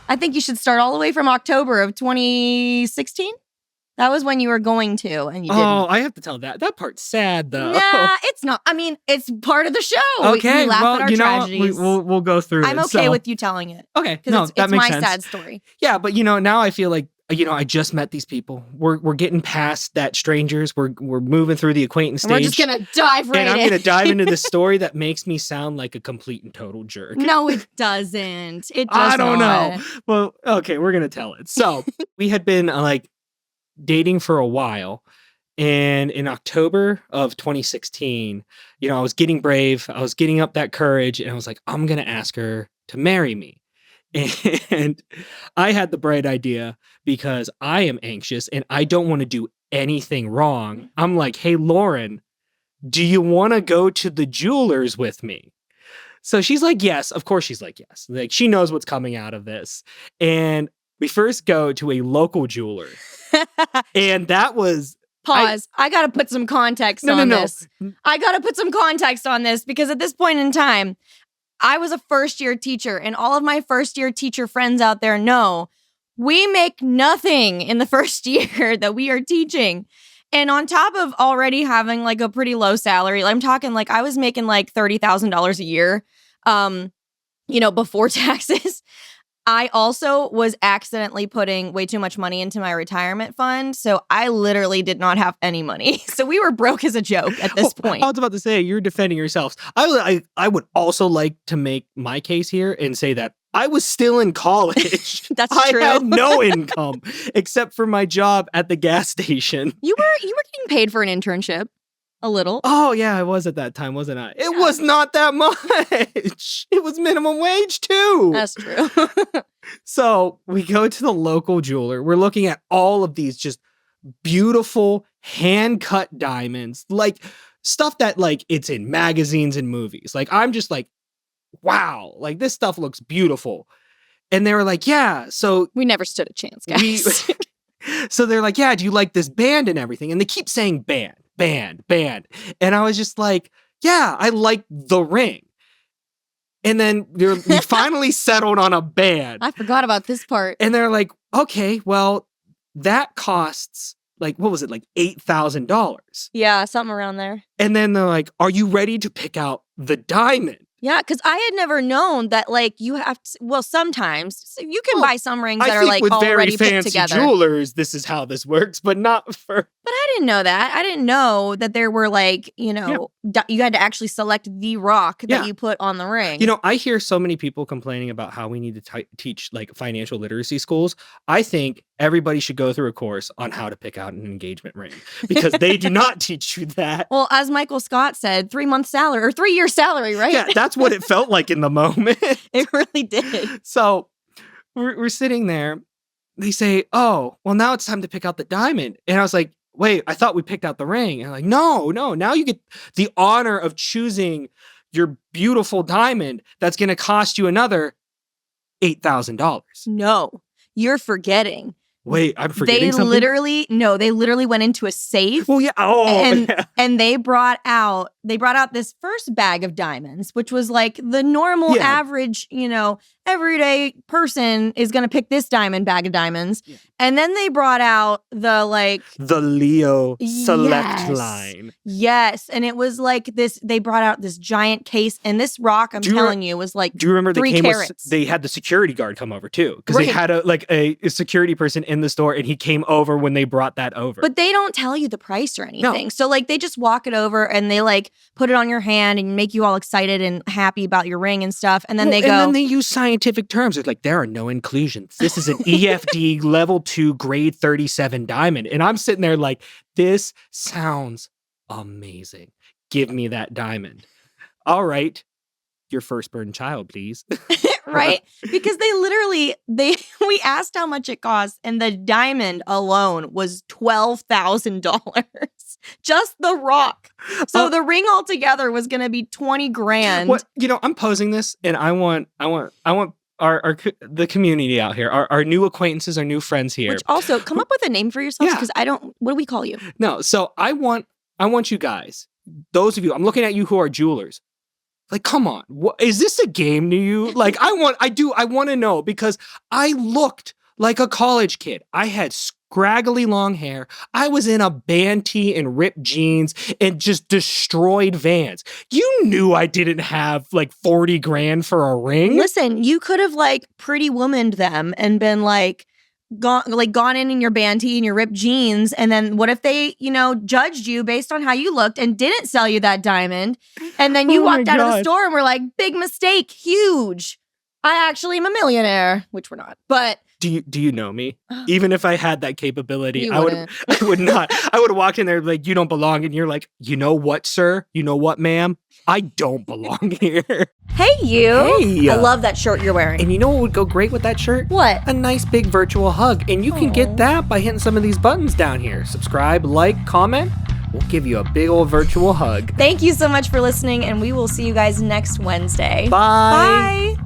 I think you should start all the way from October of 2016. That was when you were going to, and you didn't. Oh, I have to tell that. That part's sad, though. Nah, it's not. I mean, it's part of the show. Okay, we laugh at our tragedies. We'll go through it. I'm okay with you telling it. Okay, no, It's that makes my sense. sad story. Yeah, but now I feel like I just met these people. We're getting past that strangers. We're moving through the acquaintance stage. We're just gonna dive right in. And I'm gonna dive into this story that makes me sound like a complete and total jerk. No, it doesn't. It does I don't not. know. Well, okay, we're gonna tell it. So we had been dating for a while. And in October of 2016, I was getting brave. I was getting up that courage. And I was like, I'm going to ask her to marry me. And I had the bright idea because I am anxious and I don't want to do anything wrong. I'm like, hey, Lauren, do you want to go to the jeweler's with me? So she's like, yes. Of course she's like, yes. Like, she knows what's coming out of this. And we first go to a local jeweler. And that was... Pause. I got to put some context on this. I got to put some context on this because at this point in time, I was a first-year teacher, and all of my first-year teacher friends out there know we make nothing in the first year that we are teaching. And on top of already having like a pretty low salary, I'm talking like I was making like $30,000 a year, before taxes. I also was accidentally putting way too much money into my retirement fund. So I literally did not have any money. So we were broke as a joke at this point. I was about to say, you're defending yourselves. I would also like to make my case here and say that I was still in college. That's true. I had no income except for my job at the gas station. You were getting paid for an internship. A little. Oh, yeah, I was at that time, wasn't I? It was not that much. It was minimum wage, too. That's true. So we go to the local jeweler. We're looking at all of these just beautiful hand-cut diamonds, like stuff that it's in magazines and movies. Like, I'm just like, wow, like this stuff looks beautiful. And they were like, yeah, so... We never stood a chance, guys. So they're like, yeah, do you like this band and everything? And they keep saying band. And I was just like, yeah, I like the ring. And then we finally settled on a band. I forgot about this part. And they're like, okay, well, that costs what was it, $8,000? Yeah, something around there. And then they're like, are you ready to pick out the diamond? Yeah, because I had never known that, you have to, well, sometimes you can buy some rings that are, with already very put fancy together. jewelers, this is how this works, but not for... But I didn't know that. I didn't know that there were, you had to actually select the rock that you put on the ring. I hear so many people complaining about how we need to teach, financial literacy schools. I think everybody should go through a course on how to pick out an engagement ring because they do not teach you that. Well, as Michael Scott said, 3-month salary or 3-year salary, right? Yeah, that's what it felt like in the moment. It really did. So we're sitting there. They say, oh, well, now it's time to pick out the diamond. And I was like, wait, I thought we picked out the ring. And I'm like, no, now you get the honor of choosing your beautiful diamond that's going to cost you another $8,000. No, you're forgetting. Wait, I'm forgetting something? They literally went into a safe. Well, yeah. And they brought out this first bag of diamonds, which was the normal average, everyday person is going to pick this bag of diamonds. Yeah. And then they brought out the Leo Select line. Yes. And it was this, they brought out this giant case, and this rock, I'm telling you, was do you remember 3 carats. They had the security guard come over too, because they had a security person in the store, and he came over when they brought that over. But they don't tell you the price or anything. No. So they just walk it over and they put it on your hand and make you all excited and happy about your ring and stuff. And then they go. And then they use scientific terms. It's there are no inclusions. This is an EFD level 2 grade 37 diamond. And I'm sitting there this sounds amazing. Give me that diamond. All right. Your firstborn child, please. Right? Because we asked how much it cost, and the diamond alone was $12,000. Just the rock. So the ring altogether was going to be $20,000. What, I'm posing this, and I want the community out here, our new acquaintances, our new friends here. Which also, come up with a name for yourselves, because what do we call you? No, so I want you guys, those of you, I'm looking at you who are jewelers. Like, come on, is this a game to you? Like, I want to know because I looked like a college kid. I had scraggly long hair. I was in a band tee and ripped jeans and just destroyed Vans. You knew I didn't have like 40 grand for a ring. Listen, you could have like Pretty Womaned them and been like, gone in your band tee and your ripped jeans, and then what if they, judged you based on how you looked and didn't sell you that diamond, and then you walked out of the store and were like, big mistake, huge. I actually am a millionaire, which we're not. But do you know me? Even if I had that capability, I would not. I would have walked in there like, you don't belong, and you're like, you know what, sir? You know what, ma'am? I don't belong here. Hey, you. Hey. I love that shirt you're wearing. And you know what would go great with that shirt? What? A nice big virtual hug. And you can get that by hitting some of these buttons down here. Subscribe, like, comment. We'll give you a big old virtual hug. Thank you so much for listening, and we will see you guys next Wednesday. Bye. Bye.